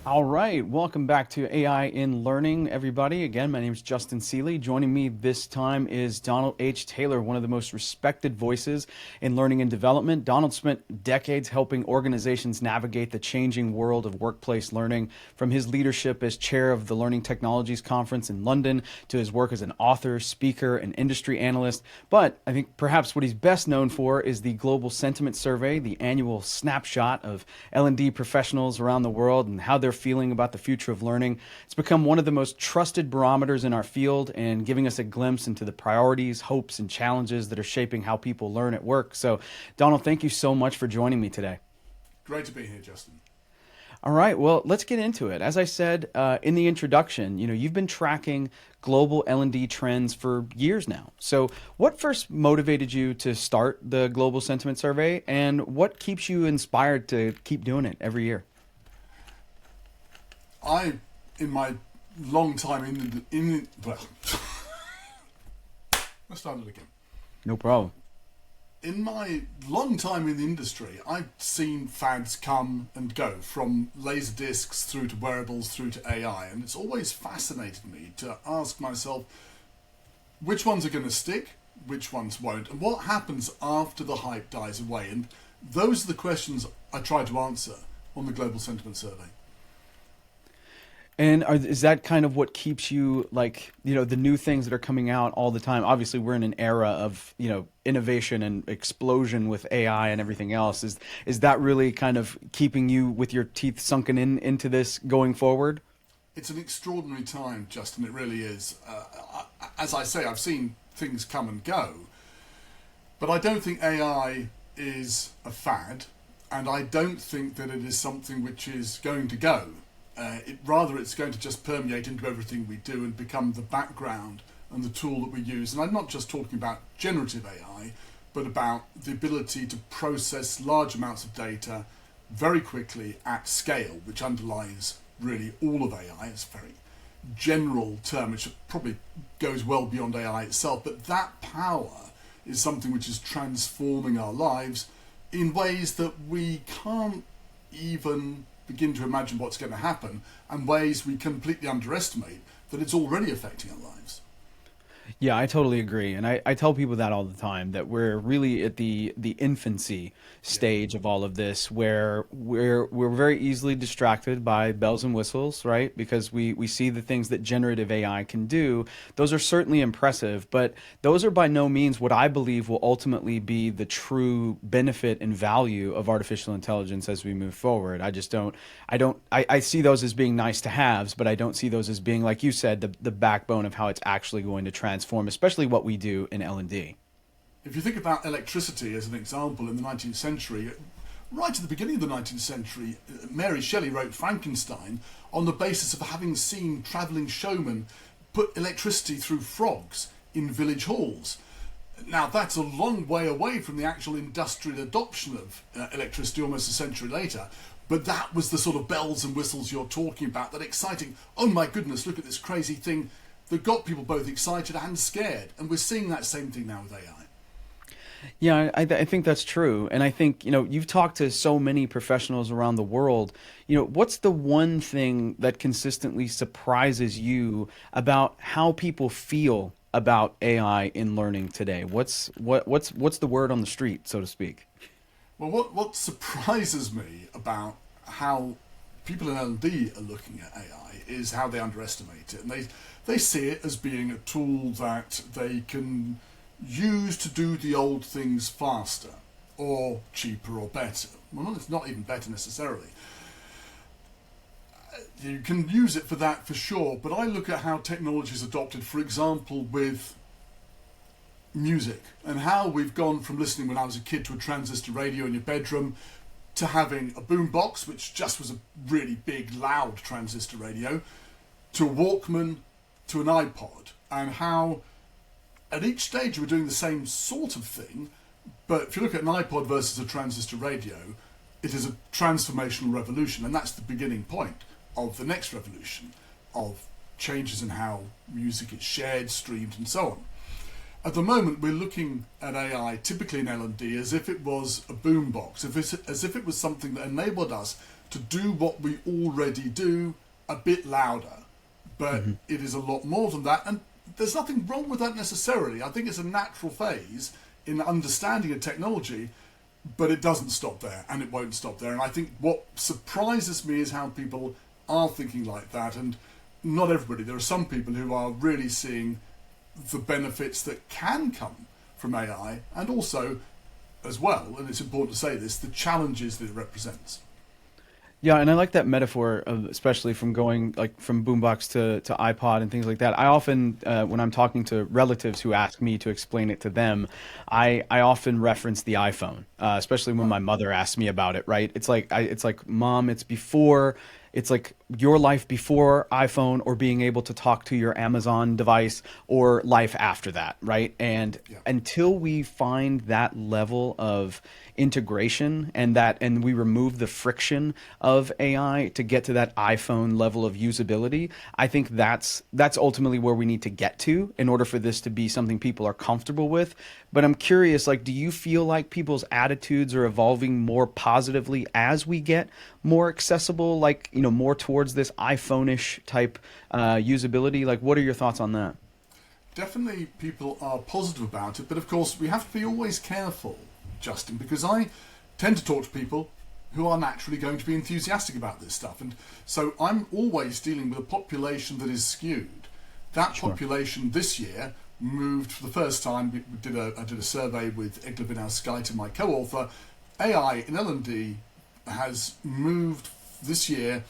All right, welcome back to AI in Learning, everybody. Again, my name is Justin Seeley. Joining me this time is Donald H. Taylor, one of the most respected voices in learning and development. Donald spent decades helping organizations navigate the changing world of workplace learning, from his leadership as chair of the Learning Technologies Conference in London to his work as an author, speaker, and industry analyst. But I think perhaps what he's best known for is the Global Sentiment Survey, the annual snapshot of L&D professionals around the world and how they're feeling about the future of learning. It's become one of the most trusted barometers in our field and giving us a glimpse into the priorities, hopes, and challenges that are shaping how people learn at work. So, Donald, thank you so much for joining me today. Great to be here, Justin. All right, well, let's get into it. As I said in the introduction, you've been tracking global L&D trends for years now. So, what first motivated you to start the Global Sentiment Survey, and what keeps you inspired to keep doing it every year? In my long time well, let's start it again. No problem. In my long time in the industry, I've seen fads come and go, from laser discs through to wearables through to AI, and it's always fascinated me to ask myself which ones are going to stick, which ones won't, and what happens after the hype dies away. And those are the questions I try to answer on the Global Sentiment Survey. And is that kind of what keeps you, like, the new things that are coming out all the time? Obviously, we're in an era of, innovation and explosion with AI and everything else. Is that really kind of keeping you with your teeth sunken into this going forward? It's an extraordinary time, Justin. It really is. As I say, I've seen things come and go, but I don't think AI is a fad, and I don't think that it is something which is going to go. Rather, it's going to just permeate into everything we do and become the background and the tool that we use. And I'm not just talking about generative AI, but about the ability to process large amounts of data very quickly at scale, which underlies really all of AI. It's a very general term, which probably goes well beyond AI itself. But that power is something which is transforming our lives in ways that we can't even begin to imagine what's going to happen, and ways we completely underestimate that it's already affecting our lives. Yeah, I totally agree. And I tell people that all the time, that we're really at the infancy stage of all of this, where we're very easily distracted by bells and whistles, right? Because we see the things that generative AI can do. Those are certainly impressive, but those are by no means what I believe will ultimately be the true benefit and value of artificial intelligence as we move forward. I see those as being nice to haves, but I don't see those as being, like you said, the backbone of how it's actually going to transform, especially what we do in L&D. If you think about electricity as an example in the 19th century, right at the beginning of the 19th century, Mary Shelley wrote Frankenstein on the basis of having seen travelling showmen put electricity through frogs in village halls. Now, that's a long way away from the actual industrial adoption of electricity almost a century later, but that was the sort of bells and whistles you're talking about, that exciting, oh my goodness, look at this crazy thing, that got people both excited and scared. And we're seeing that same thing now with AI. Yeah, I think that's true. And I think, you've talked to so many professionals around the world. What's the one thing that consistently surprises you about how people feel about AI in learning today? What's the word on the street, so to speak? Well, what surprises me about how people in L&D are looking at AI is how they underestimate it. And they see it as being a tool that they can use to do the old things faster or cheaper or better. Well, it's not even better necessarily. You can use it for that for sure, but I look at how technology is adopted, for example, with music, and how we've gone from listening when I was a kid to a transistor radio in your bedroom to having a boombox, which just was a really big, loud transistor radio, to a Walkman, to an iPod, and how at each stage we're doing the same sort of thing, but if you look at an iPod versus a transistor radio, it is a transformational revolution, and that's the beginning point of the next revolution of changes in how music is shared, streamed, and so on. At the moment, we're looking at AI, typically in L&D, as if it was a boombox, as if it was something that enabled us to do what we already do a bit louder. But it is a lot more than that. And there's nothing wrong with that necessarily. I think it's a natural phase in understanding a technology, but it doesn't stop there, and it won't stop there. And I think what surprises me is how people are thinking like that. And not everybody. There are some people who are really seeing the benefits that can come from AI, and also, as well, and it's important to say this, the challenges that it represents. Yeah, and I like that metaphor, especially from going like from boombox to iPod and things like that. I often, when I'm talking to relatives who ask me to explain it to them, I often reference the iPhone, especially when my mother asks me about it. Right? It's like, Mom, it's like your life before iPhone, or being able to talk to your Amazon device, or life after that, right? And Yeah. until we find that level of integration, and we remove the friction of AI to get to that iPhone level of usability, I think that's ultimately where we need to get to in order for this to be something people are comfortable with. But I'm curious, like, do you feel like people's attitudes are evolving more positively as we get more accessible, like, more towards this iPhone-ish type usability? Like, what are your thoughts on that? Definitely people are positive about it, but of course we have to be always careful, Justin, because I tend to talk to people who are naturally going to be enthusiastic about this stuff. And so I'm always dealing with a population that is skewed. That Sure. population this year moved for the first time. I did a survey with Eglvin Skyte, my co-author. AI in L&D has moved this year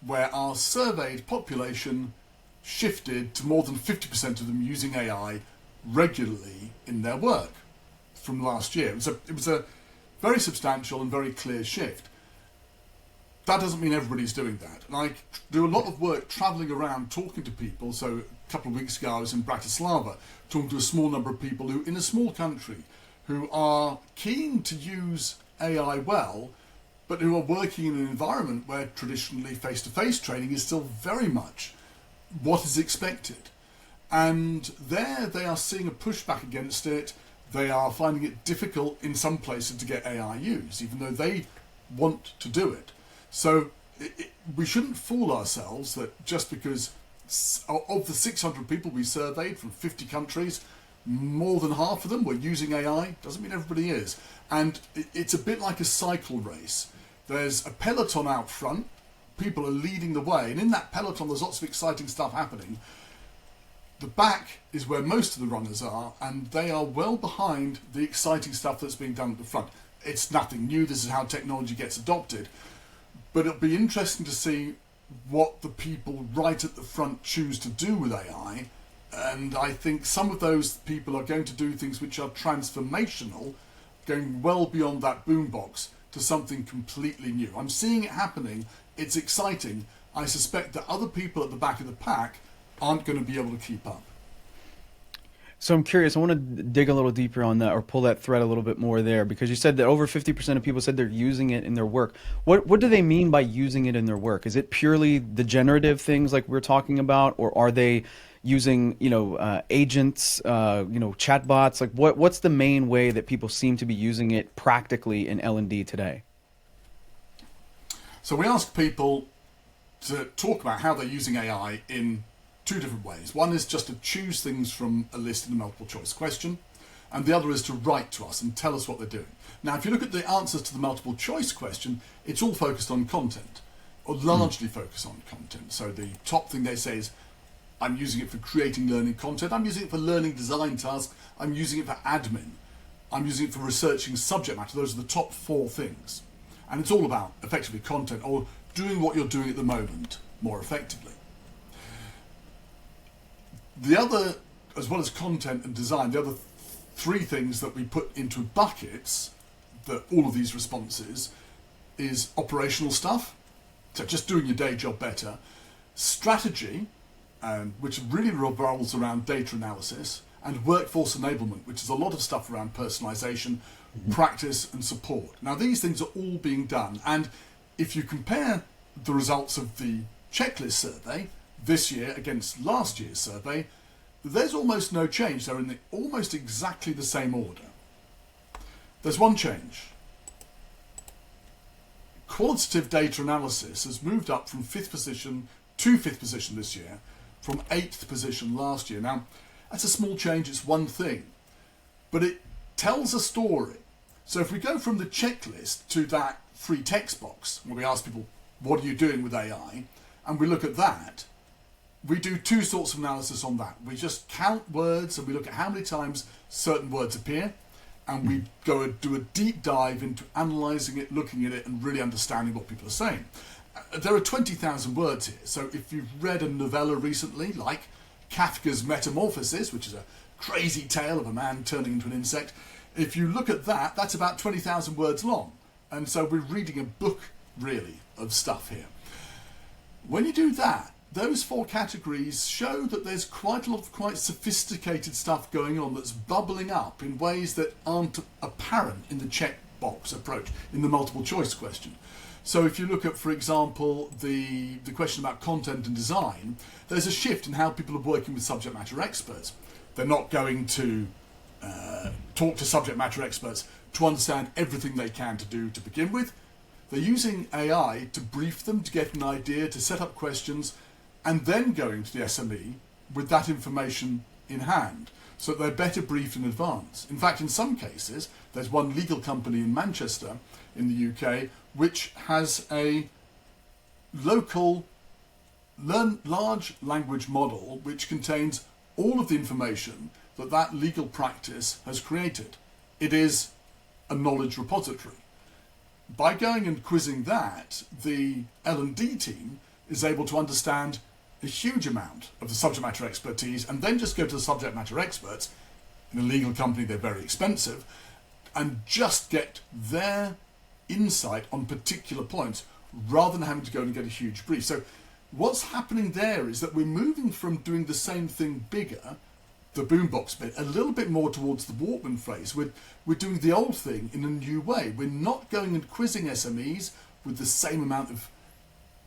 where our surveyed population shifted to more than 50% of them using AI regularly in their work from last year. It was a very substantial and very clear shift. That doesn't mean everybody's doing that. And I do a lot of work travelling around talking to people. So a couple of weeks ago I was in Bratislava talking to a small number of people who, in a small country, who are keen to use AI well, but who are working in an environment where traditionally face-to-face training is still very much what is expected. And there they are seeing a pushback against it. They are finding it difficult in some places to get AI used, even though they want to do it. So we shouldn't fool ourselves that just because of the 600 people we surveyed from 50 countries, more than half of them were using AI, doesn't mean everybody is. And it's a bit like a cycle race. There's a peloton out front, people are leading the way, and in that peloton there's lots of exciting stuff happening. The back is where most of the runners are, and they are well behind the exciting stuff that's being done at the front. It's nothing new, this is how technology gets adopted, but it'll be interesting to see what the people right at the front choose to do with AI. And I think some of those people are going to do things which are transformational, going well beyond that boombox to something completely new. I'm seeing it happening. It's exciting. I suspect that other people at the back of the pack aren't going to be able to keep up. So I'm curious. I want to dig a little deeper on that, or pull that thread a little bit more there, because you said that over 50% of people said they're using it in their work. What do they mean by using it in their work? Is it purely the generative things like we're talking about, or are they using agents, chatbots? Like what's the main way that people seem to be using it practically in L&D today? So we ask people to talk about how they're using AI in two different ways. One is just to choose things from a list in a multiple choice question, and the other is to write to us and tell us what they're doing. Now, if you look at the answers to the multiple choice question, it's all focused on content, or largely focused on content. So the top thing they say is, I'm using it for creating learning content, I'm using it for learning design tasks, I'm using it for admin, I'm using it for researching subject matter. Those are the top four things. And it's all about effectively content, or doing what you're doing at the moment more effectively. The other, as well as content and design, the other three things that we put into buckets, that all of these responses, is operational stuff, so just doing your day job better, strategy, which really revolves around data analysis, and workforce enablement, which is a lot of stuff around personalization, practice and support. Now these things are all being done, and if you compare the results of the checklist survey this year against last year's survey, there's almost no change. They're in almost exactly the same order. There's one change. qualitative data analysis has moved up from 5th position to 5th position this year, from 8th position last year. Now, that's a small change, it's one thing, but it tells a story. So if we go from the checklist to that free text box, where we ask people, what are you doing with AI? And we look at that, we do two sorts of analysis on that. We just count words and we look at how many times certain words appear, and we go and do a deep dive into analysing it, looking at it, and really understanding what people are saying. There are 20,000 words here, so if you've read a novella recently, like Kafka's Metamorphosis, which is a crazy tale of a man turning into an insect, if you look at that, that's about 20,000 words long. And so we're reading a book, really, of stuff here. When you do that, those four categories show that there's quite a lot of quite sophisticated stuff going on that's bubbling up in ways that aren't apparent in the checkbox approach, in the multiple choice question. So if you look at, for example, the question about content and design, there's a shift in how people are working with subject matter experts. They're not going to talk to subject matter experts to understand everything they can to do to begin with. They're using AI to brief them, to get an idea, to set up questions, and then going to the SME with that information in hand, so that they're better briefed in advance. In fact, in some cases, there's one legal company in Manchester, in the UK, which has a local large language model which contains all of the information that that legal practice has created. It is a knowledge repository. By going and quizzing that, the L&D team is able to understand a huge amount of the subject matter expertise, and then just go to the subject matter experts. In a legal company, they're very expensive, and just get their insight on particular points rather than having to go and get a huge brief. So what's happening there is that we're moving from doing the same thing bigger, the boombox bit, a little bit more towards the Walkman phrase. We're doing the old thing in a new way. We're not going and quizzing SMEs with the same amount of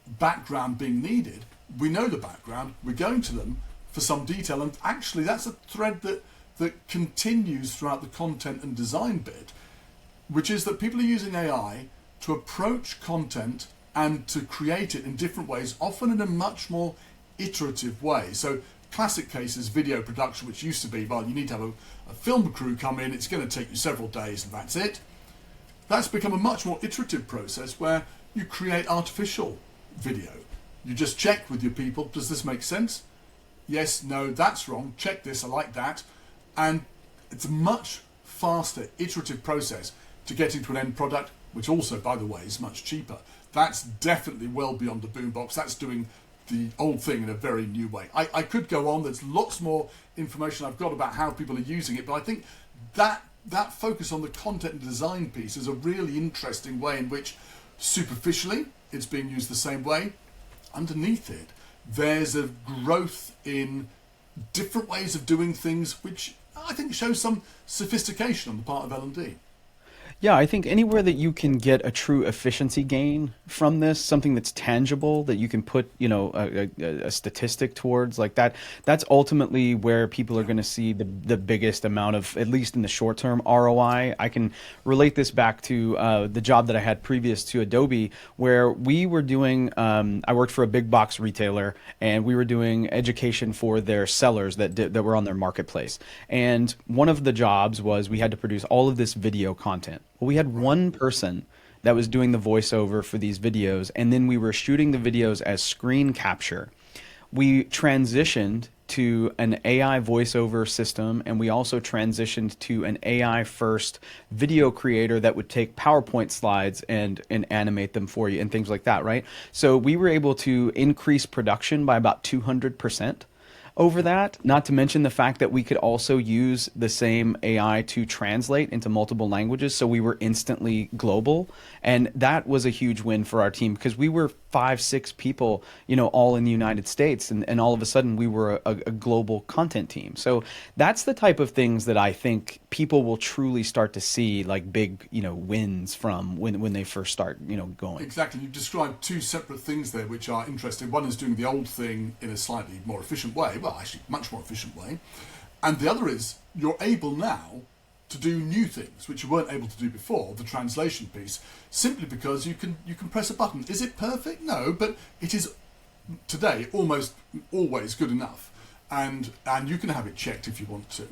background being needed. We know the background, we're going to them for some detail, and actually that's a thread that continues throughout the content and design bit, which is that people are using AI to approach content and to create it in different ways, often in a much more iterative way. So classic cases, video production, which used to be, well, you need to have a film crew come in, it's going to take you several days and that's it. That's become a much more iterative process where you create artificial video. You just check with your people, does this make sense? Yes, no, that's wrong, check this, I like that. And it's a much faster, iterative process to getting to an end product, which also, by the way, is much cheaper. That's definitely well beyond the boombox. That's doing the old thing in a very new way. I could go on, there's lots more information I've got about how people are using it, but I think that focus on the content and design piece is a really interesting way in which superficially it's being used the same way. Underneath it, there's a growth in different ways of doing things, which I think shows some sophistication on the part of L&D. Yeah, I think anywhere that you can get a true efficiency gain from this, something that's tangible that you can put, a statistic towards, like that, that's ultimately where people are going to see the biggest amount of, at least in the short term, ROI. I can relate this back to the job that I had previous to Adobe, where we were doing, I worked for a big box retailer, and we were doing education for their sellers that were on their marketplace. And one of the jobs was we had to produce all of this video content. Well, we had one person that was doing the voiceover for these videos, and then we were shooting the videos as screen capture. We transitioned to an AI voiceover system, and we also transitioned to an AI first video creator that would take PowerPoint slides and animate them for you and things like that, right? So we were able to increase production by about 200%. Over that, not to mention the fact that we could also use the same AI to translate into multiple languages, so we were instantly global, and that was a huge win for our team because we were 5-6 people, all in the United States, and all of a sudden we were a global content team. So that's the type of things that I think people will truly start to see like big, wins from when they first start, going. Exactly. You've described two separate things there which are interesting. One is doing the old thing in a slightly more efficient way, well, actually much more efficient way, and the other is you're able now to do new things which you weren't able to do before, the translation piece, simply because you can press a button. Is it perfect? No, but it is today almost always good enough, and you can have it checked if you want to.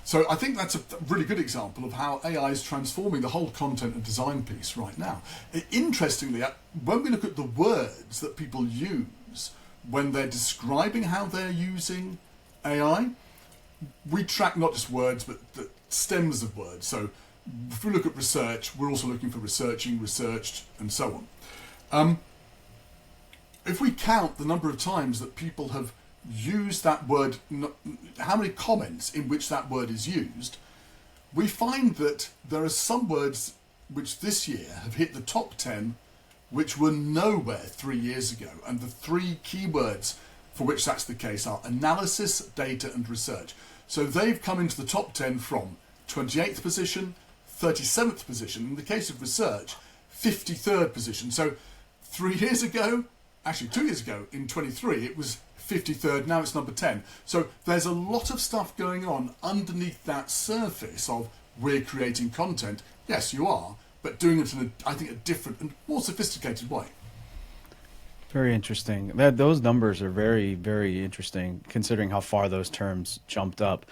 So I think that's a really good example of how AI is transforming the whole content and design piece right now. Interestingly, when we look at the words that people use when they're describing how they're using AI, we track not just words, but the stems of words. So if we look at research, we're also looking for researching, researched, and so on. If we count the number of times that people have used that word, how many comments in which that word is used, we find that there are some words which this year have hit the top 10 which were nowhere 3 years ago. And the three keywords for which that's the case are analysis, data, and research. So they've come into the top 10 from 28th position, 37th position, in the case of research, 53rd position. So 3 years ago, actually 2 years ago, in 23, it was 53rd, now it's number 10. So there's a lot of stuff going on underneath that surface of we're creating content. Yes, you are, but doing it in, I think, a different and more sophisticated way. Very interesting. Those numbers are very, very interesting, considering how far those terms jumped up.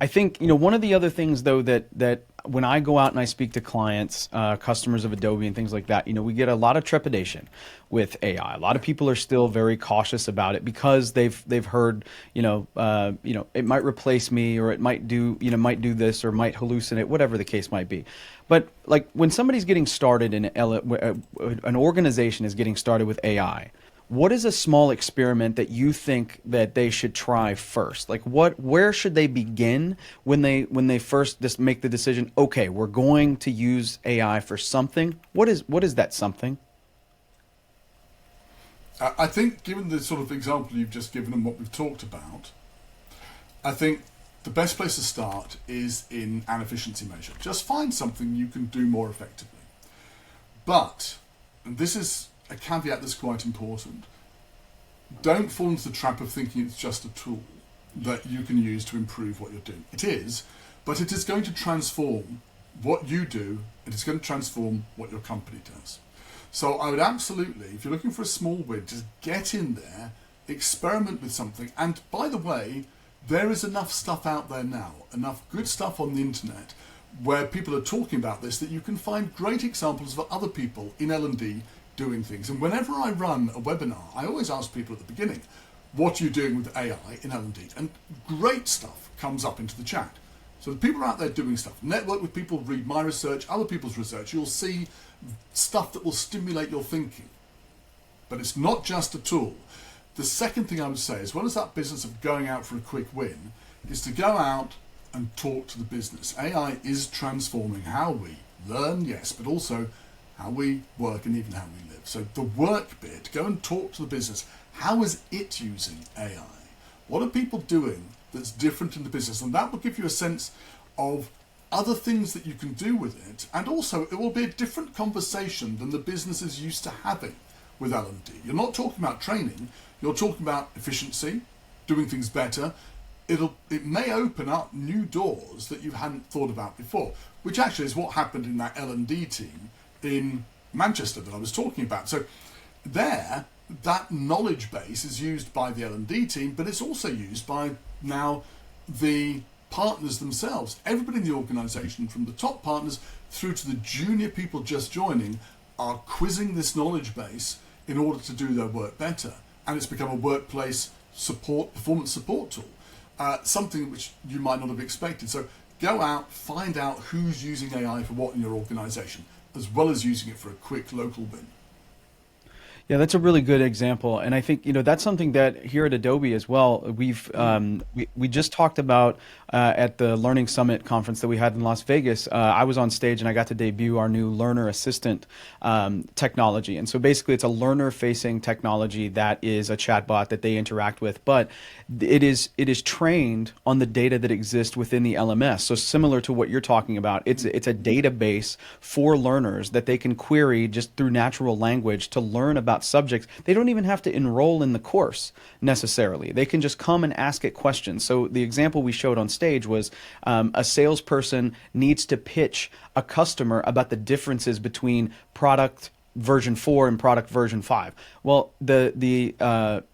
I think, one of the other things, though, that when I go out and I speak to clients, customers of Adobe and things like that, we get a lot of trepidation with AI. A lot of people are still very cautious about it because they've heard, it might replace me, or it might do this, or might hallucinate, whatever the case might be. But like when somebody's getting started an organization is getting started with AI, what is a small experiment that you think that they should try first? Like where should they begin when they first just make the decision, okay, we're going to use AI for something? What is that something? I think, given the sort of example you've just given and what we've talked about, I think the best place to start is in an efficiency measure. Just find something you can do more effectively. But, and this is a caveat that's quite important, don't fall into the trap of thinking it's just a tool that you can use to improve what you're doing. It is, but it is going to transform what you do, it is going to transform what your company does. So I would absolutely, if you're looking for a small win, just get in there, experiment with something. And by the way, there is enough stuff out there now, enough good stuff on the internet where people are talking about this, that you can find great examples of other people in L&D doing things. And whenever I run a webinar, I always ask people at the beginning, what are you doing with AI in L&D? And great stuff comes up into the chat. So the people are out there doing stuff. Network with people, read my research, other people's research. You'll see stuff that will stimulate your thinking. But it's not just a tool. The second thing I would say, as well as that business of going out for a quick win, is to go out and talk to the business. AI is transforming how we learn, yes, but also how we work and even how we live. So the work bit, go and talk to the business. How is it using AI? What are people doing that's different in the business? And that will give you a sense of other things that you can do with it. And also, it will be a different conversation than the business is used to having with L&D. You're not talking about training, you're talking about efficiency, doing things better. It may open up new doors that you hadn't thought about before, which actually is what happened in that L&D team in Manchester that I was talking about. So there, that knowledge base is used by the L&D team, but it's also used by now the partners themselves. Everybody in the organisation, from the top partners through to the junior people just joining, are quizzing this knowledge base in order to do their work better. And it's become a workplace performance support tool, something which you might not have expected. So go out, find out who's using AI for what in your organisation, as well as using it for a quick local win. Yeah, that's a really good example, and I think that's something that here at Adobe as well. We just talked about at the Learning Summit conference that we had in Las Vegas. I was on stage and I got to debut our new Learner Assistant technology, and so basically it's a learner-facing technology that is a chatbot that they interact with, but it is trained on the data that exists within the LMS. So similar to what you're talking about, it's a database for learners that they can query just through natural language to learn about about subjects. They don't even have to enroll in the course necessarily. They can just come and ask it questions. So the example we showed on stage was a salesperson needs to pitch a customer about the differences between product version 4 and product version 5. Well, the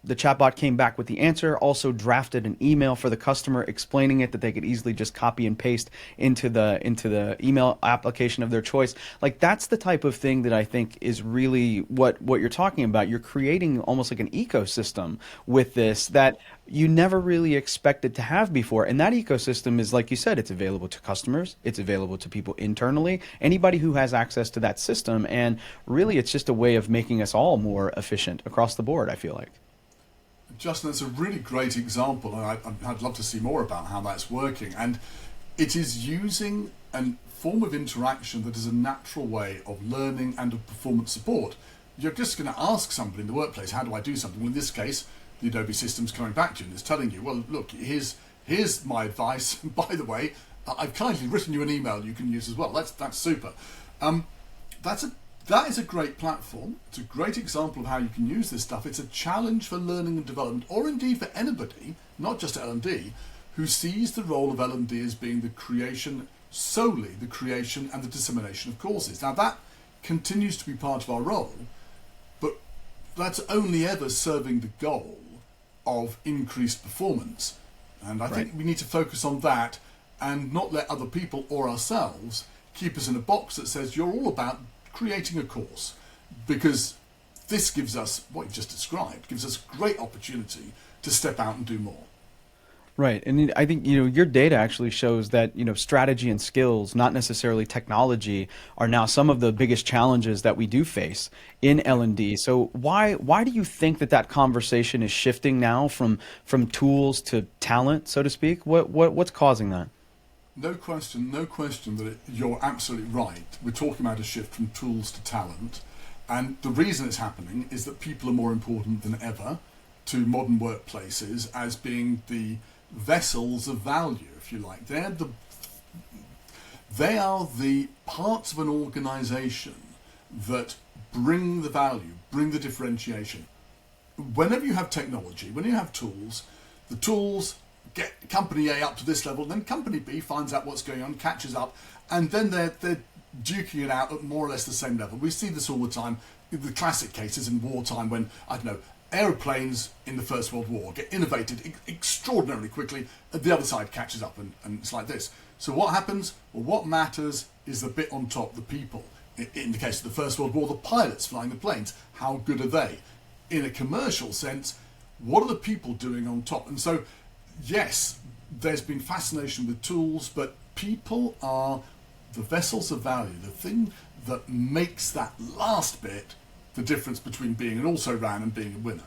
chatbot came back with the answer, also drafted an email for the customer explaining it that they could easily just copy and paste into the email application of their choice. Like, that's the type of thing that I think is really what you're talking about. You're creating almost like an ecosystem with this that you never really expected to have before. And that ecosystem is, like you said, it's available to customers, it's available to people internally, anybody who has access to that system. And really, it's just a way of making us all more efficient across the board, I feel like. Justin, that's a really great example, and I'd love to see more about how that's working. And it is using a form of interaction that is a natural way of learning and of performance support. You're just going to ask somebody in the workplace, how do I do something? Well, in this case, the Adobe system's coming back to you and it's telling you, well, look, here's my advice. By the way, I've kindly written you an email you can use as well. That's super. That is a great platform. It's a great example of how you can use this stuff. It's a challenge for learning and development, or indeed for anybody, not just L&D, who sees the role of L&D as being solely the creation and the dissemination of courses. Now, that continues to be part of our role, but that's only ever serving the goal of increased performance. And I think we need to focus on that and not let other people or ourselves keep us in a box that says you're all about creating a course, because this gives us what you've just described, gives us great opportunity to step out and do more. Right. And I think, your data actually shows that, strategy and skills, not necessarily technology, are now some of the biggest challenges that we do face in L&D. So why do you think that conversation is shifting now from tools to talent, so to speak? What's causing that? No question that you're absolutely right. We're talking about a shift from tools to talent. And the reason it's happening is that people are more important than ever to modern workplaces as being the vessels of value, if you like. They are the parts of an organisation that bring the value, bring the differentiation. Whenever you have technology, when you have tools, the tools get company A up to this level, then company B finds out what's going on, catches up, and then they're duking it out at more or less the same level. We see this all the time. The classic cases in wartime when, I don't know, aeroplanes in the First World War get innovated extraordinarily quickly, the other side catches up, and it's like this. So what happens? Well, what matters is the bit on top, the people. In the case of the First World War, the pilots flying the planes. How good are they? In a commercial sense, what are the people doing on top? And so, yes, there's been fascination with tools, but people are the vessels of value, the thing that makes that last bit the difference between being an also-ran and being a winner.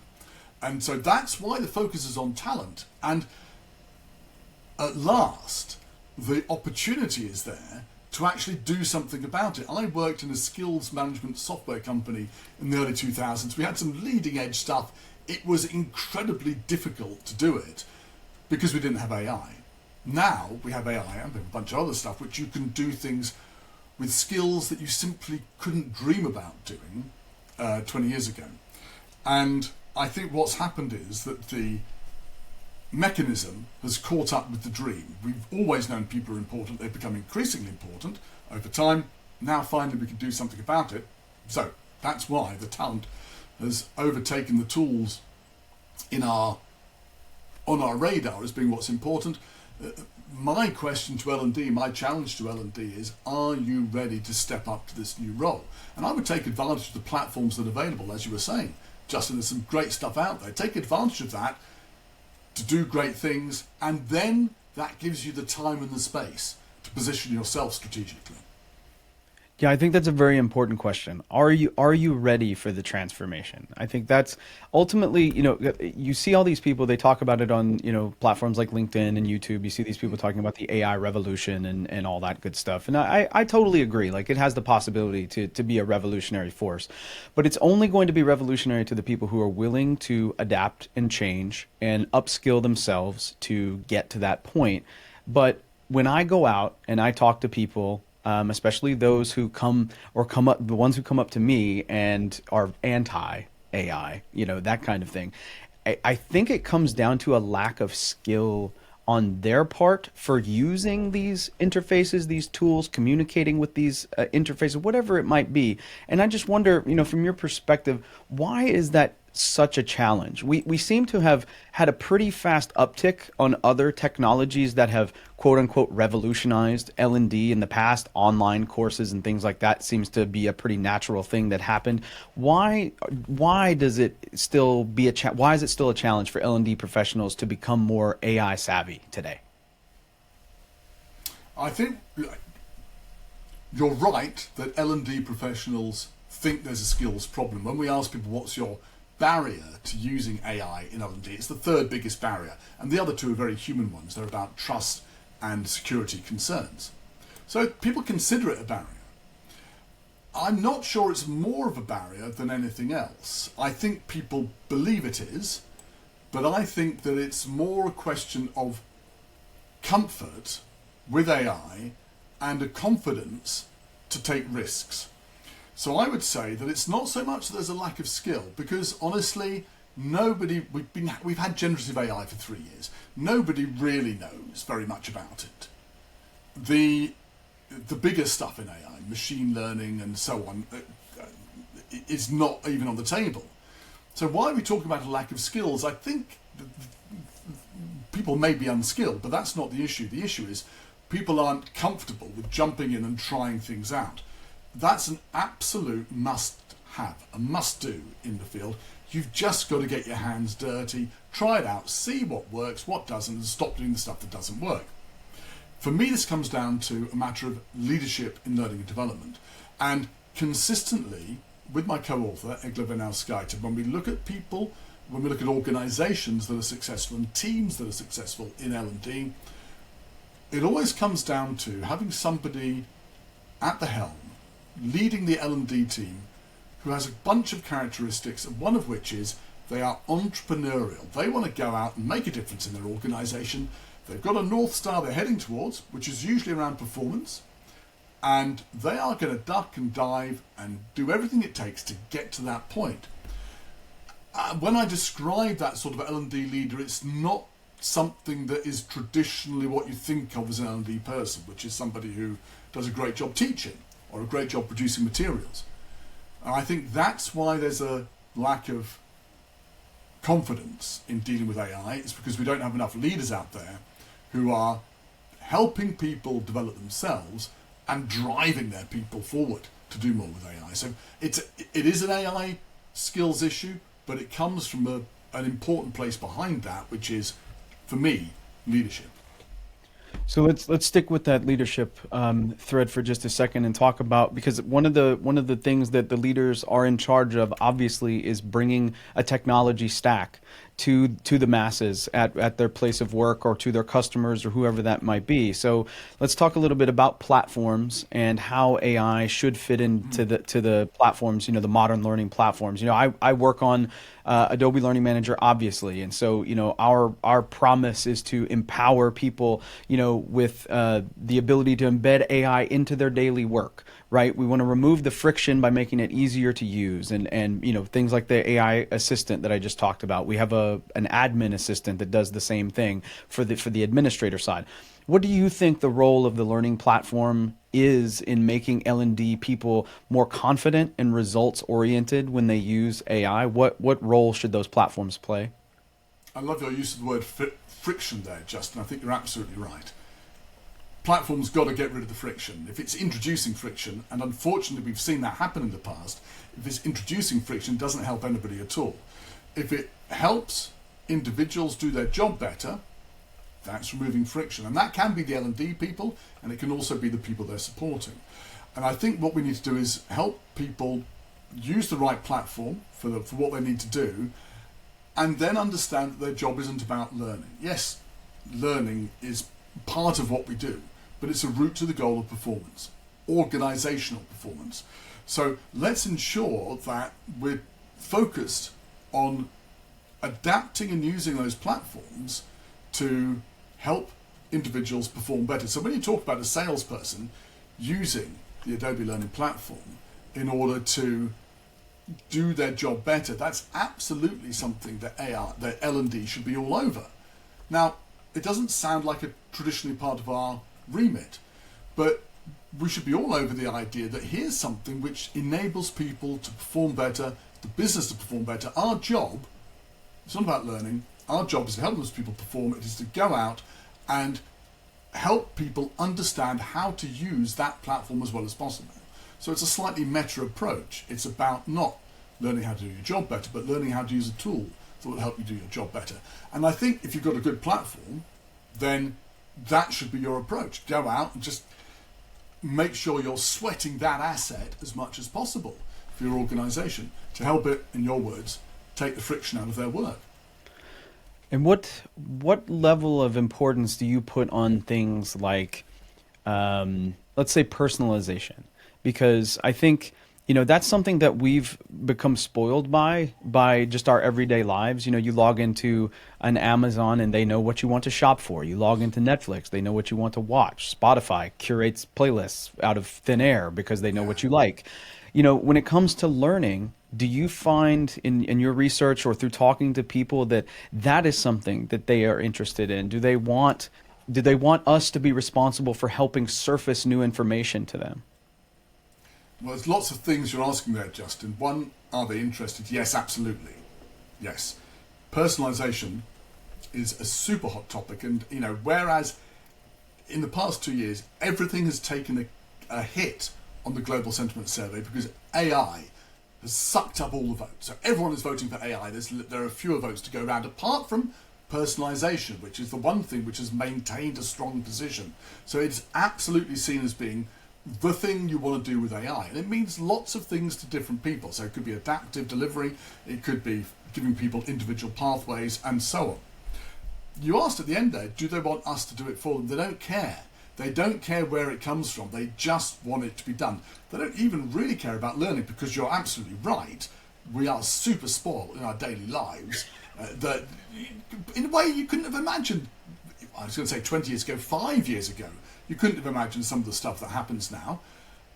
And so that's why the focus is on talent. And at last, the opportunity is there to actually do something about it. I worked in a skills management software company in the early 2000s. We had some leading edge stuff. It was incredibly difficult to do it because we didn't have AI. Now we have AI and a bunch of other stuff which you can do things with skills that you simply couldn't dream about doing 20 years ago. And I think what's happened is that the mechanism has caught up with the dream. We've always known people are important. They've become increasingly important over time. Now finally we can do something about it. So that's why the talent has overtaken the tools on our radar as being what's important. My question to L&D, my challenge to L&D is, are you ready to step up to this new role? And I would take advantage of the platforms that are available, as you were saying. Justin, there's some great stuff out there. Take advantage of that to do great things, and then that gives you the time and the space to position yourself strategically. Yeah, I think that's a very important question. Are you ready for the transformation? I think that's ultimately, you see all these people, they talk about it on, platforms like LinkedIn and YouTube. You see these people talking about the AI revolution and all that good stuff. And I totally agree. Like, it has the possibility to be a revolutionary force, but it's only going to be revolutionary to the people who are willing to adapt and change and upskill themselves to get to that point. But when I go out and I talk to people, especially those who come up, the ones who come up to me and are anti AI, that kind of thing. I think it comes down to a lack of skill on their part for using these interfaces, these tools, communicating with these interfaces, whatever it might be. And I just wonder, from your perspective, why is that such a challenge? We seem to have had a pretty fast uptick on other technologies that have quote unquote revolutionized L&D in the past. Online courses and things like that seems to be a pretty natural thing that happened. Why does it still be why is it still a challenge for L&D professionals to become more AI savvy today? I think you're right that L&D professionals think there's a skills problem. When we ask people what's your barrier to using AI in L&D, it's the third biggest barrier, and the other two are very human ones. They're about trust and security concerns. So people consider it a barrier. I'm not sure it's more of a barrier than anything else. I think people believe it is, but I think that it's more a question of comfort with AI and a confidence to take risks. So I would say that it's not so much that there's a lack of skill, because honestly, we've had generative AI for 3 years. Nobody really knows very much about it. The bigger stuff in AI, machine learning and so on, is not even on the table. So why are we talking about a lack of skills? I think people may be unskilled, but that's not the issue. The issue is people aren't comfortable with jumping in and trying things out. That's an absolute must-have, a must-do in the field. You've just got to get your hands dirty, try it out, see what works, what doesn't, and stop doing the stuff that doesn't work. For me, this comes down to a matter of leadership in learning and development. And consistently, with my co-author, Egla Venauskaite, when we look at people, when we look at organizations that are successful and teams that are successful in L&D, it always comes down to having somebody at the helm, leading the L&D team, who has a bunch of characteristics, and one of which is they are entrepreneurial. They want to go out and make a difference in their organization. They've got a North Star they're heading towards, which is usually around performance, and they are going to duck and dive and do everything it takes to get to that point. When I describe that sort of L&D leader, it's not something that is traditionally what you think of as an L&D person, which is somebody who does a great job teaching or a great job producing materials. And I think that's why there's a lack of confidence in dealing with AI. It's because we don't have enough leaders out there who are helping people develop themselves and driving their people forward to do more with AI. So it is an AI skills issue, but it comes from an important place behind that, which is, for me, leadership. So let's stick with that leadership thread for just a second and talk about, because one of the things that the leaders are in charge of obviously is bringing a technology stack to the masses at their place of work or to their customers or whoever that might be. So let's talk a little bit about platforms and how AI should fit into the platforms, the modern learning platforms. I work on Adobe Learning Manager, obviously, and so our promise is to empower people, with the ability to embed AI into their daily work. Right, we want to remove the friction by making it easier to use, and things like the AI assistant that I just talked about. We have an admin assistant that does the same thing for the administrator side. What do you think the role of the learning platform is in making L&D people more confident and results oriented when they use AI? What role should those platforms play? I love your use of the word friction there, Justin. I think you're absolutely right. Platforms got to get rid of the friction. If it's introducing friction, and unfortunately we've seen that happen in the past, if it's introducing friction, it doesn't help anybody at all. If it helps individuals do their job better, that's removing friction. And that can be the L&D people, and it can also be the people they're supporting. And I think what we need to do is help people use the right platform for what they need to do, and then understand that their job isn't about learning. Yes, learning is part of what we do, but it's a route to the goal of performance, organizational performance. So let's ensure that we're focused on adapting and using those platforms to help individuals perform better. So when you talk about a salesperson using the Adobe Learning Platform in order to do their job better, that's absolutely something that that L&D should be all over. Now, it doesn't sound like a traditionally part of our remit, but we should be all over the idea that here's something which enables people to perform better, the business to perform better. Our job, it's not about learning, our job is to help those people perform. It is to go out and help people understand how to use that platform as well as possible. So it's a slightly meta approach. It's about not learning how to do your job better, but learning how to use a tool that will help you do your job better. And I think if you've got a good platform, then that should be your approach. Go out and just make sure you're sweating that asset as much as possible for your organization to help it, in your words, take the friction out of their work. And what level of importance do you put on things like, let's say, personalization? Because I think, that's something that we've become spoiled by just our everyday lives. You log into an Amazon and they know what you want to shop for. You log into Netflix, they know what you want to watch. Spotify curates playlists out of thin air because they know what you like. When it comes to learning, do you find in your research or through talking to people that is something that they are interested in? Do they want us to be responsible for helping surface new information to them? Well, there's lots of things you're asking there, Justin. One, are they interested? Yes, absolutely. Yes. Personalization is a super hot topic. And, whereas in the past 2 years, everything has taken a hit on the Global Sentiment Survey because AI has sucked up all the votes. So everyone is voting for AI. There are fewer votes to go around, apart from personalization, which is the one thing which has maintained a strong position. So it's absolutely seen as being the thing you want to do with AI. And it means lots of things to different people. So it could be adaptive delivery, it could be giving people individual pathways, and so on. You asked at the end there, do they want us to do it for them? They don't care. They don't care where it comes from. They just want it to be done. They don't even really care about learning, because you're absolutely right. We are super spoiled in our daily lives that in a way you couldn't have imagined. I was going to say 20 years ago, 5 years ago, you couldn't have imagined some of the stuff that happens now.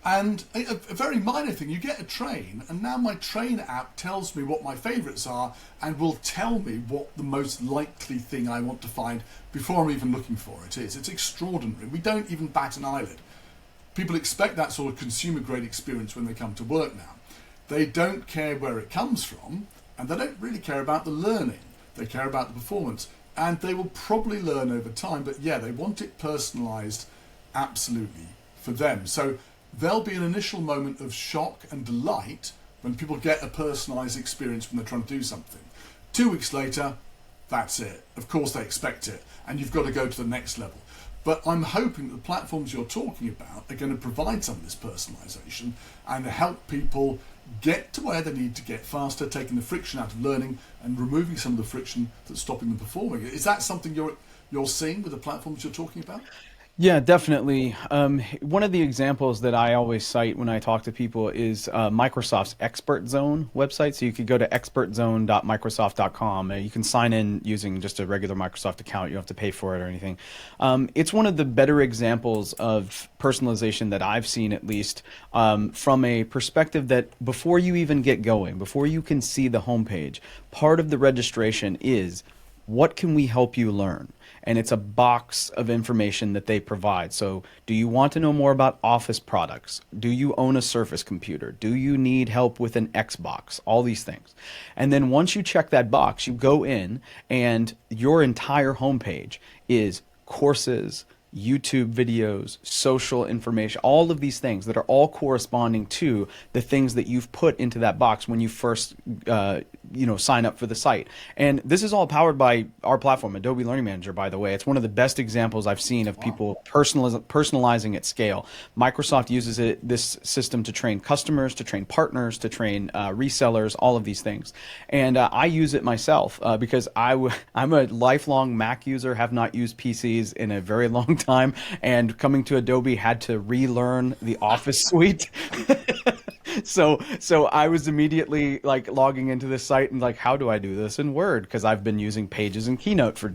And a very minor thing, you get a train, and now my train app tells me what my favourites are and will tell me what the most likely thing I want to find before I'm even looking for it is. It's extraordinary. We don't even bat an eyelid. People expect that sort of consumer grade experience when they come to work now. They don't care where it comes from, and they don't really care about the learning. They care about the performance, and they will probably learn over time, but yeah, they want it personalised absolutely for them. So there'll be an initial moment of shock and delight when people get a personalised experience when they're trying to do something. 2 weeks later, that's it. Of course they expect it, and you've got to go to the next level. But I'm hoping that the platforms you're talking about are going to provide some of this personalisation and help people get to where they need to get faster, taking the friction out of learning and removing some of the friction that's stopping them performing. Is that something you're seeing with the platforms you're talking about? Yeah, definitely. One of the examples that I always cite when I talk to people is Microsoft's Expert Zone website. So you could go to expertzone.microsoft.com. You can sign in using just a regular Microsoft account. You don't have to pay for it or anything. It's one of the better examples of personalization that I've seen, at least from a perspective that before you even get going, before you can see the homepage, part of the registration is, what can we help you learn? And it's a box of information that they provide. So do you want to know more about Office products? Do you own a Surface computer? Do you need help with an Xbox? All these things. And then once you check that box, you go in and your entire homepage is courses, YouTube videos, social information, all of these things that are all corresponding to the things that you've put into that box when you first sign up for the site. And this is all powered by our platform, Adobe Learning Manager, by the way. It's one of the best examples I've seen of people personalizing at scale. Microsoft uses this system to train customers, to train partners, to train resellers, all of these things. And I use it myself because I'm a lifelong Mac user, have not used PCs in a very long time, and coming to Adobe had to relearn the Office suite. So I was immediately like logging into this site and like, how do I do this in Word? Because I've been using Pages and Keynote for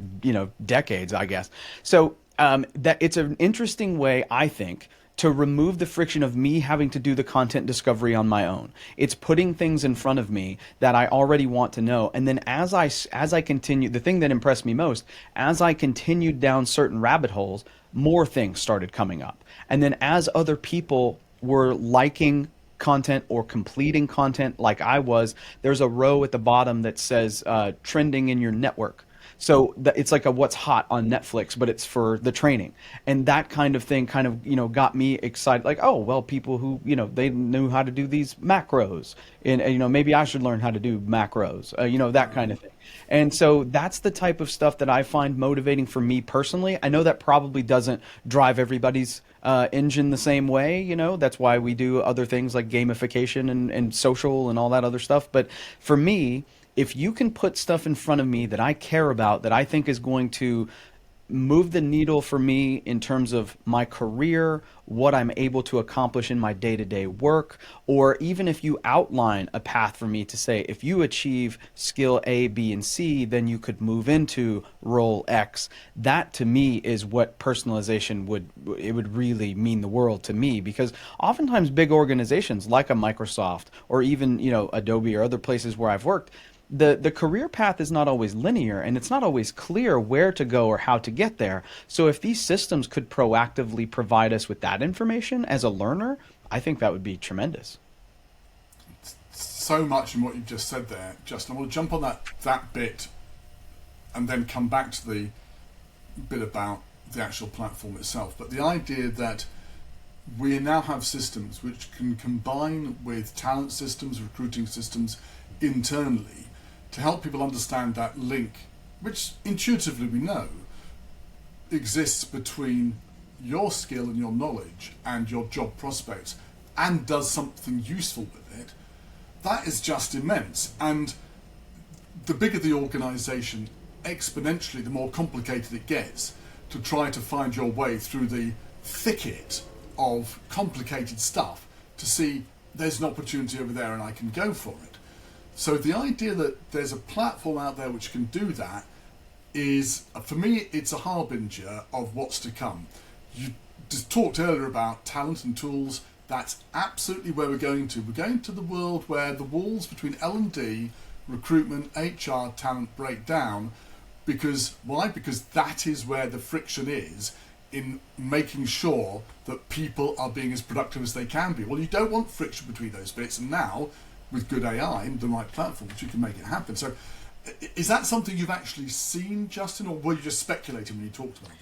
decades, I guess. So that it's an interesting way, I think, to remove the friction of me having to do the content discovery on my own. It's putting things in front of me that I already want to know. And then as I continue, the thing that impressed me most, as I continued down certain rabbit holes, more things started coming up. And then as other people were liking content or completing content like I was, there's a row at the bottom that says trending in your network. So it's like a what's hot on Netflix, but it's for the training. And that kind of thing kind of, got me excited. Like, oh, well, people who, they knew how to do these macros. And, maybe I should learn how to do macros, that kind of thing. And so that's the type of stuff that I find motivating for me personally. I know that probably doesn't drive everybody's engine the same way, that's why we do other things like gamification and social and all that other stuff. But for me, if you can put stuff in front of me that I care about, that I think is going to move the needle for me in terms of my career, what I'm able to accomplish in my day-to-day work, or even if you outline a path for me to say, if you achieve skill A, B, and C, then you could move into role X. That to me is what personalization would really mean the world to me, because oftentimes big organizations like a Microsoft or even, Adobe or other places where I've worked, the career path is not always linear, and it's not always clear where to go or how to get there. So if these systems could proactively provide us with that information as a learner, I think that would be tremendous. So much in what you've just said there, Justin. We'll jump on that bit and then come back to the bit about the actual platform itself. But the idea that we now have systems which can combine with talent systems, recruiting systems internally, to help people understand that link, which intuitively we know exists between your skill and your knowledge and your job prospects, and does something useful with it, that is just immense. And the bigger the organisation, exponentially the more complicated it gets to try to find your way through the thicket of complicated stuff to see there's an opportunity over there and I can go for it. So the idea that there's a platform out there which can do that is, for me, it's a harbinger of what's to come. You just talked earlier about talent and tools. That's absolutely where we're going to. We're going to the world where the walls between L&D, recruitment, HR, talent break down. Because why? Because that is where the friction is in making sure that people are being as productive as they can be. Well, you don't want friction between those bits, and now with good AI and the right platforms, you can make it happen. So is that something you've actually seen, Justin, or were you just speculating when you talked about that?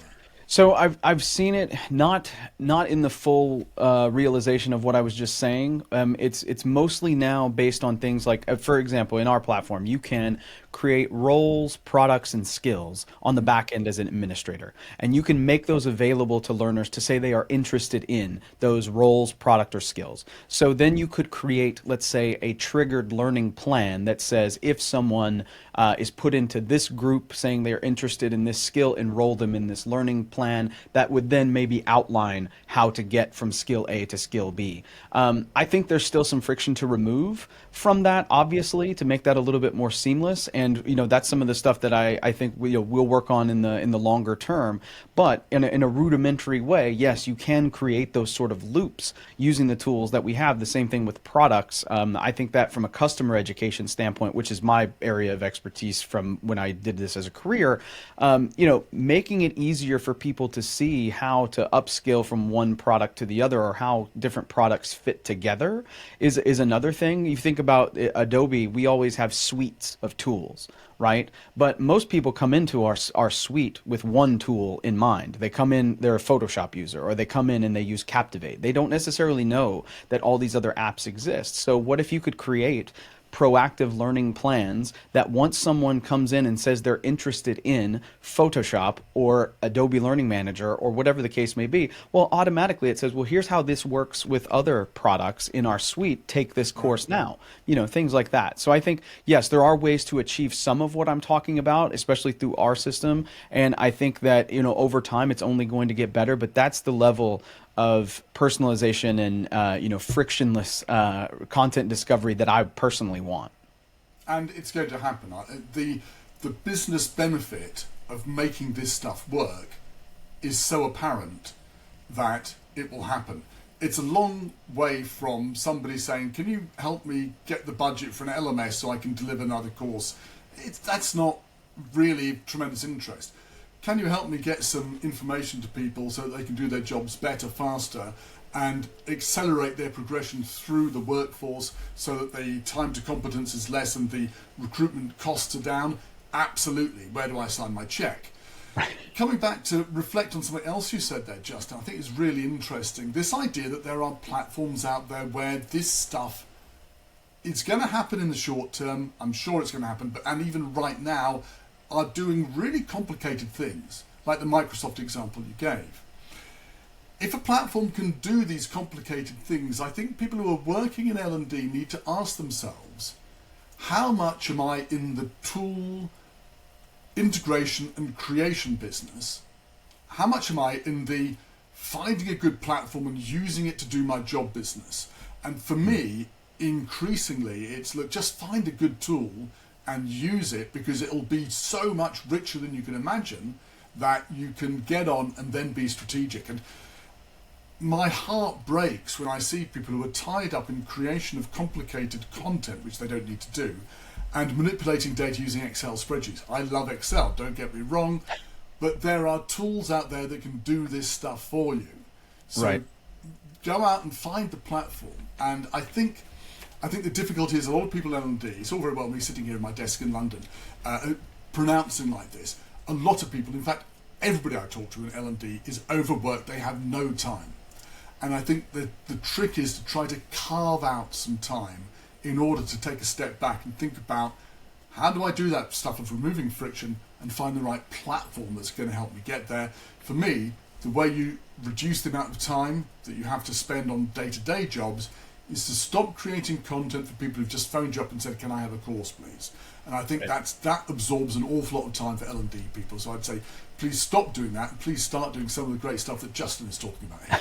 So I've seen it, not in the full realization of what I was just saying. It's mostly now based on things like, for example, in our platform, you can create roles, products, and skills on the back end as an administrator, and you can make those available to learners to say they are interested in those roles, product, or skills. So then you could create, let's say, a triggered learning plan that says if someone is put into this group saying they're interested in this skill, enroll them in this learning plan that would then maybe outline how to get from skill A to skill B. I think there's still some friction to remove from that, obviously, to make that a little bit more seamless. And that's some of the stuff that I think we'll work on in the longer term. But in a rudimentary way, yes, you can create those sort of loops using the tools that we have. The same thing with products. I think that from a customer education standpoint, which is my area of expertise from when I did this as a career, making it easier for people to see how to upskill from one product to the other, or how different products fit together is another thing. You think about Adobe, we always have suites of tools, right? But most people come into our suite with one tool in mind. They come in, they're a Photoshop user, or they come in and they use Captivate. They don't necessarily know that all these other apps exist. So what if you could create proactive learning plans that once someone comes in and says they're interested in Photoshop or Adobe Learning Manager or whatever the case may be, well, automatically it says, well, here's how this works with other products in our suite. Take this course now, things like that. So I think, yes, there are ways to achieve some of what I'm talking about, especially through our system. And I think that, over time, it's only going to get better, but that's the level of personalization and frictionless content discovery that I personally want. And it's going to happen. The business benefit of making this stuff work is so apparent that it will happen. It's a long way from somebody saying, can you help me get the budget for an LMS so I can deliver another course? That's not really tremendous interest. Can you help me get some information to people so that they can do their jobs better, faster, and accelerate their progression through the workforce so that the time to competence is less and the recruitment costs are down? Absolutely. Where do I sign my check? Coming back to reflect on something else you said there, Justin, I think is really interesting. This idea that there are platforms out there where this stuff, it's going to happen in the short term. I'm sure it's going to happen, and even right now, are doing really complicated things, like the Microsoft example you gave. If a platform can do these complicated things, I think people who are working in L&D need to ask themselves, how much am I in the tool integration and creation business? How much am I in the finding a good platform and using it to do my job business? And for me, increasingly, it's look, just find a good tool and use it, because it'll be so much richer than you can imagine that you can get on and then be strategic. And my heart breaks when I see people who are tied up in creation of complicated content, which they don't need to do, and manipulating data using Excel spreadsheets. I love Excel, don't get me wrong, but there are tools out there that can do this stuff for you. So Right. go out and find the platform. And I think the difficulty is a lot of people in L&D, it's all very well me sitting here at my desk in London, pronouncing like this. A lot of people, in fact, everybody I talk to in L&D is overworked, they have no time. And I think the trick is to try to carve out some time in order to take a step back and think about, how do I do that stuff of removing friction and find the right platform that's going to help me get there? For me, the way you reduce the amount of time that you have to spend on day-to-day jobs is to stop creating content for people who've just phoned you up and said, can I have a course, please? And I think that absorbs an awful lot of time for L&D people. So I'd say, please stop doing that and please start doing some of the great stuff that Justin is talking about here.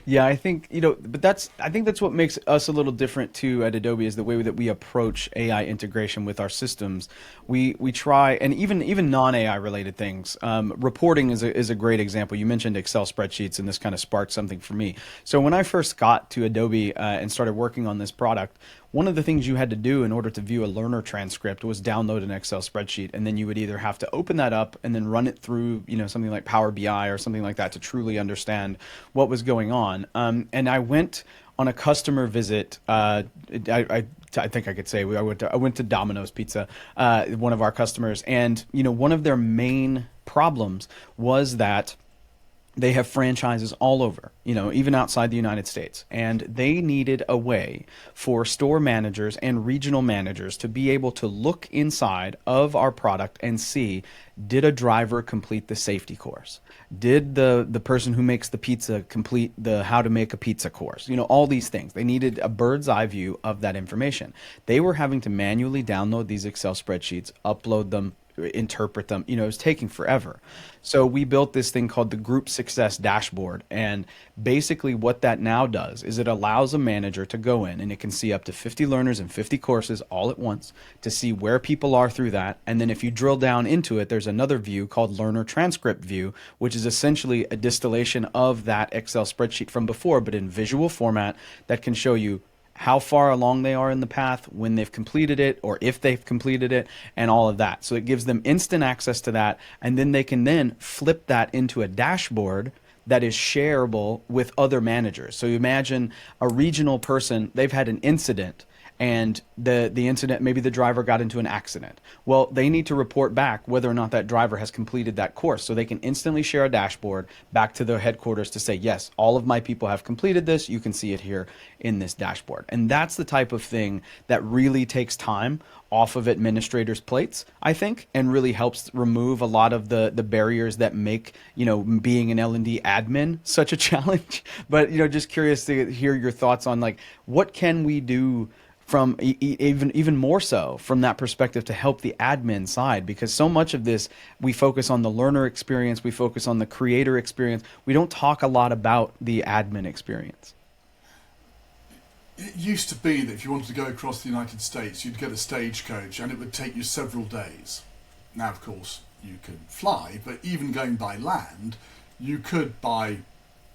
Yeah, I think, but I think that's what makes us a little different too at Adobe, is the way that we approach AI integration with our systems. We try, and even non-AI related things. Reporting is a great example. You mentioned Excel spreadsheets, and this kind of sparked something for me. So when I first got to Adobe and started working on this product, one of the things you had to do in order to view a learner transcript was download an Excel spreadsheet, and then you would either have to open that up and then run it through, something like Power BI or something like that to truly understand what was going on. And I went on a customer visit. I think I could say I went to Domino's Pizza, one of our customers, and one of their main problems was that they have franchises all over, even outside the United States. And they needed a way for store managers and regional managers to be able to look inside of our product and see, did a driver complete the safety course? Did the person who makes the pizza complete the how to make a pizza course? All these things. They needed a bird's eye view of that information. They were having to manually download these Excel spreadsheets, upload them, interpret them. It was taking forever. So we built this thing called the Group Success Dashboard. And basically what that now does is it allows a manager to go in and it can see up to 50 learners and 50 courses all at once to see where people are through that. And then if you drill down into it, there's another view called Learner Transcript View, which is essentially a distillation of that Excel spreadsheet from before, but in visual format that can show you how far along they are in the path, when they've completed it, or if they've completed it, and all of that. So it gives them instant access to that, and then they can then flip that into a dashboard that is shareable with other managers. So you imagine a regional person, they've had an incident, and the incident, maybe the driver got into an accident. Well, they need to report back whether or not that driver has completed that course. So they can instantly share a dashboard back to their headquarters to say, yes, all of my people have completed this. You can see it here in this dashboard. And that's the type of thing that really takes time off of administrators' plates, I think, and really helps remove a lot of the barriers that make, being an L&D admin such a challenge. But, just curious to hear your thoughts on, like, what can we do from even more so from that perspective to help the admin side, because so much of this, we focus on the learner experience, we focus on the creator experience. We don't talk a lot about the admin experience. It used to be that if you wanted to go across the United States, you'd get a stagecoach and it would take you several days. Now, of course, you can fly, but even going by land, you could, by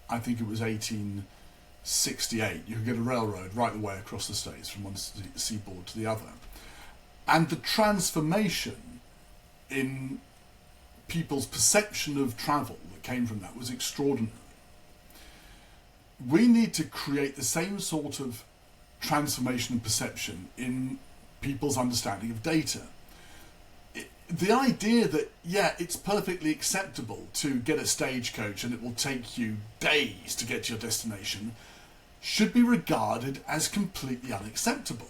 I think it was 1868, you could get a railroad right the way across the States from one seaboard to the other. And the transformation in people's perception of travel that came from that was extraordinary. We need to create the same sort of transformation and perception in people's understanding of data. The idea that, yeah, it's perfectly acceptable to get a stagecoach and it will take you days to get to your destination should be regarded as completely unacceptable.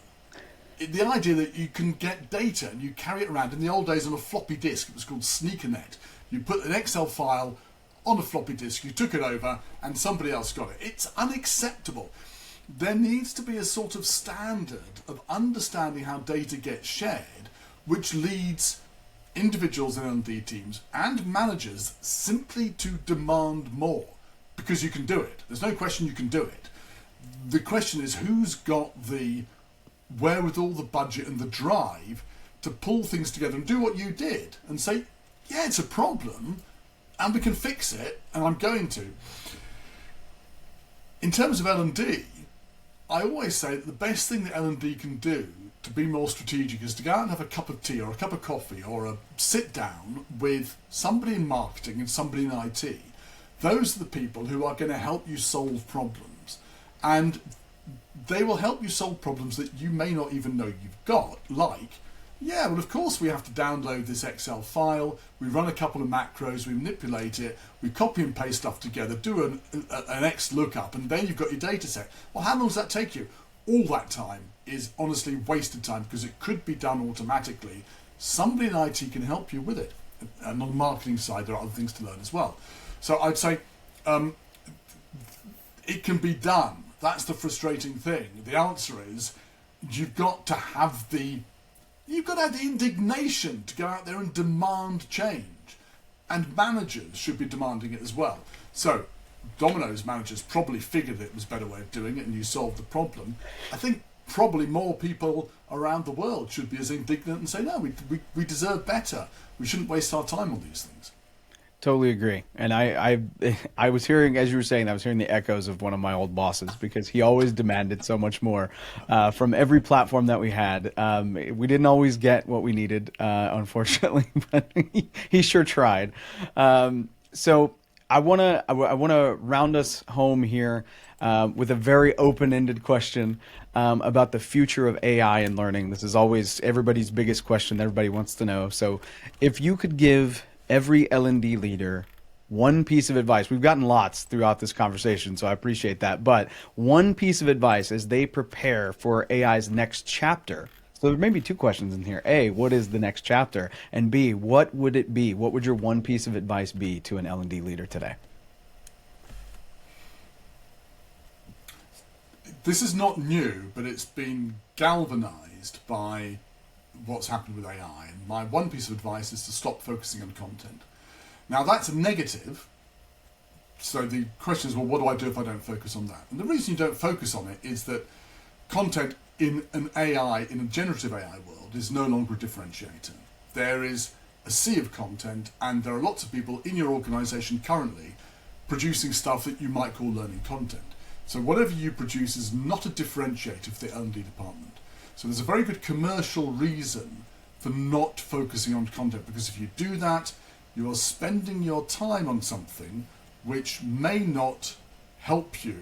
The idea that you can get data and you carry it around, in the old days on a floppy disk, it was called SneakerNet. You put an Excel file on a floppy disk, you took it over and somebody else got it. It's unacceptable. There needs to be a sort of standard of understanding how data gets shared, which leads individuals in L&D teams and managers simply to demand more, because you can do it. There's no question you can do it. The question is who's got the wherewithal, the budget and the drive to pull things together and do what you did and say, yeah, it's a problem and we can fix it, and I'm going to. In terms of L&D, I always say that the best thing that L&D can do to be more strategic is to go out and have a cup of tea or a cup of coffee or a sit down with somebody in marketing and somebody in IT. Those are the people who are going to help you solve problems, and they will help you solve problems that you may not even know you've got, like, yeah, well, of course we have to download this Excel file, we run a couple of macros, we manipulate it, we copy and paste stuff together, do an X lookup, and then you've got your data set. Well, how long does that take you? All that time is honestly wasted time, because it could be done automatically. Somebody in IT can help you with it. And on the marketing side, there are other things to learn as well. So I'd say it can be done. That's the frustrating thing. The answer is you've got to have the indignation to go out there and demand change. And managers should be demanding it as well. So Domino's managers probably figured it was a better way of doing it and you solved the problem. I think probably more people around the world should be as indignant and say, no, we deserve better. We shouldn't waste our time on these things. Totally agree. And I was hearing, as you were saying, I was hearing the echoes of one of my old bosses, because he always demanded so much more from every platform that we had. We didn't always get what we needed, unfortunately, but he sure tried. So I wanna round us home here with a very open-ended question about the future of AI and learning. This is always everybody's biggest question. Everybody wants to know. So if you could give every L&D leader one piece of advice. We've gotten lots throughout this conversation, so I appreciate that. But one piece of advice as they prepare for AI's next chapter. So there may be two questions in here. A, what is the next chapter? And B, what would it be? What would your one piece of advice be to an L&D leader today? This is not new, but it's been galvanized by what's happened with AI. And my one piece of advice is to stop focusing on content. Now that's a negative. So the question is, well, what do I do if I don't focus on that? And the reason you don't focus on it is that content in an AI, in a generative AI world, is no longer a differentiator. There is a sea of content, and there are lots of people in your organization currently producing stuff that you might call learning content. So whatever you produce is not a differentiator for the L&D department. So there's a very good commercial reason for not focusing on content, because if you do that, you are spending your time on something which may not help you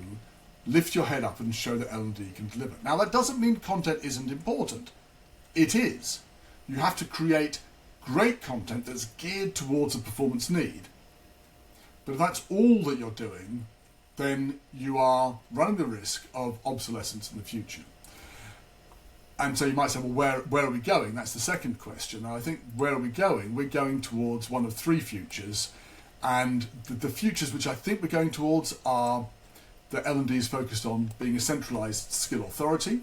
lift your head up and show that L&D can deliver. Now that doesn't mean content isn't important. It is. You have to create great content that's geared towards a performance need. But if that's all that you're doing, then you are running the risk of obsolescence in the future. And so you might say, well, where are we going? That's the second question. And I think, where are we going? We're going towards one of three futures. And the futures which I think we're going towards are that L&D is focused on being a centralized skill authority.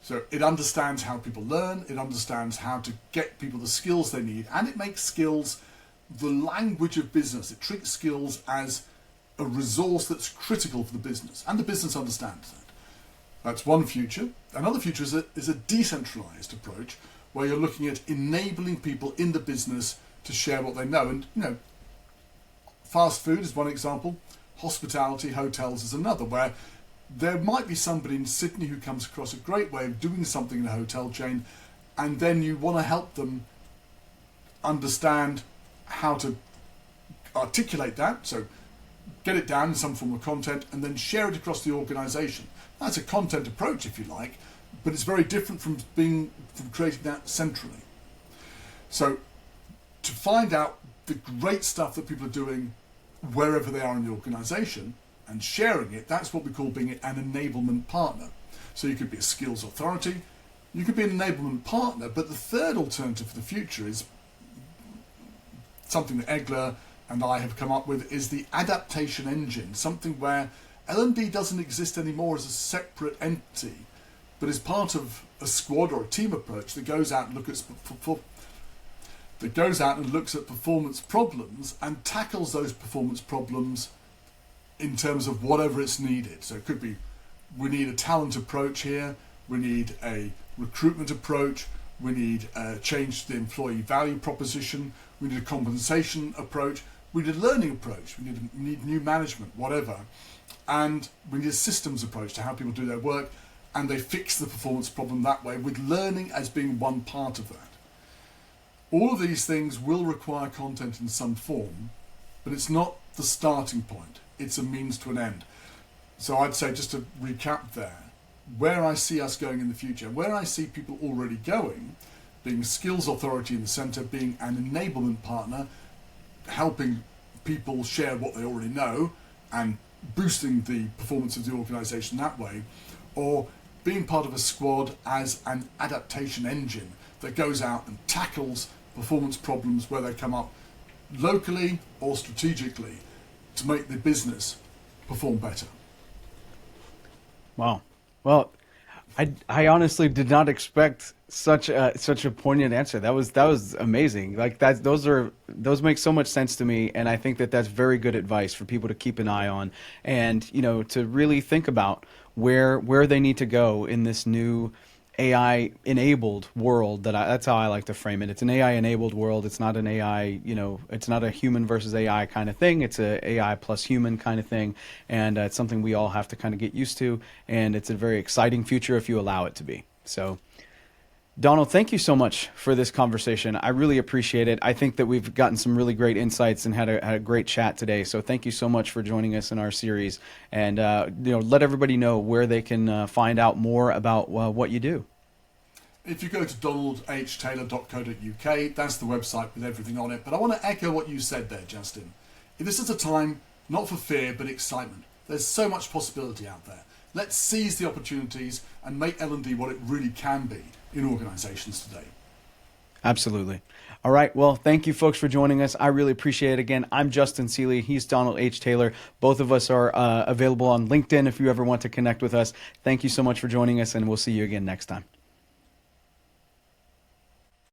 So it understands how people learn, it understands how to get people the skills they need, and it makes skills the language of business. It treats skills as a resource that's critical for the business, and the business understands that. That's one future. Another future is a decentralized approach, where you're looking at enabling people in the business to share what they know. And, fast food is one example. Hospitality, hotels is another, where there might be somebody in Sydney who comes across a great way of doing something in a hotel chain, and then you want to help them understand how to articulate that, so get it down in some form of content and then share it across the organisation. That's a content approach, if you like, but it's very different from creating that centrally. So to find out the great stuff that people are doing wherever they are in the organisation and sharing it, that's what we call being an enablement partner. So you could be a skills authority, you could be an enablement partner, but the third alternative for the future is something that Egler and I have come up with, is the adaptation engine, something where L&D doesn't exist anymore as a separate entity, but is part of a squad or a team approach that goes out and looks at performance problems and tackles those performance problems in terms of whatever it's needed. So it could be, we need a talent approach here, we need a recruitment approach, we need a change to the employee value proposition, we need a compensation approach, we need a learning approach, we need new management, whatever. And we need a systems approach to how people do their work, and they fix the performance problem that way, with learning as being one part of that. All of these things will require content in some form, but it's not the starting point, it's a means to an end. So I'd say, just to recap there, where I see us going in the future, where I see people already going, being a skills authority in the centre, being an enablement partner, helping people share what they already know and boosting the performance of the organisation that way, or being part of a squad as an adaptation engine that goes out and tackles performance problems where they come up locally or strategically to make the business perform better. Wow. Well, I honestly did not expect such a poignant answer. That was amazing. Like those make so much sense to me, and I think that that's very good advice for people to keep an eye on, and to really think about where they need to go in this new AI enabled world. That's how I like to frame it. It's an AI enabled world. It's not an AI, it's not a human versus AI kind of thing. It's a AI plus human kind of thing. And it's something we all have to kind of get used to. And it's a very exciting future if you allow it to be. So Donald, thank you so much for this conversation. I really appreciate it. I think that we've gotten some really great insights and had a great chat today. So thank you so much for joining us in our series, and let everybody know where they can find out more about what you do. If you go to donaldhtaylor.co.uk, that's the website with everything on it. But I want to echo what you said there, Justin. This is a time not for fear, but excitement. There's so much possibility out there. Let's seize the opportunities and make L&D what it really can be in organizations today. Absolutely. All right. Well, thank you folks for joining us. I really appreciate it. Again, I'm Justin Seeley. He's Donald H. Taylor. Both of us are available on LinkedIn if you ever want to connect with us. Thank you so much for joining us, and we'll see you again next time.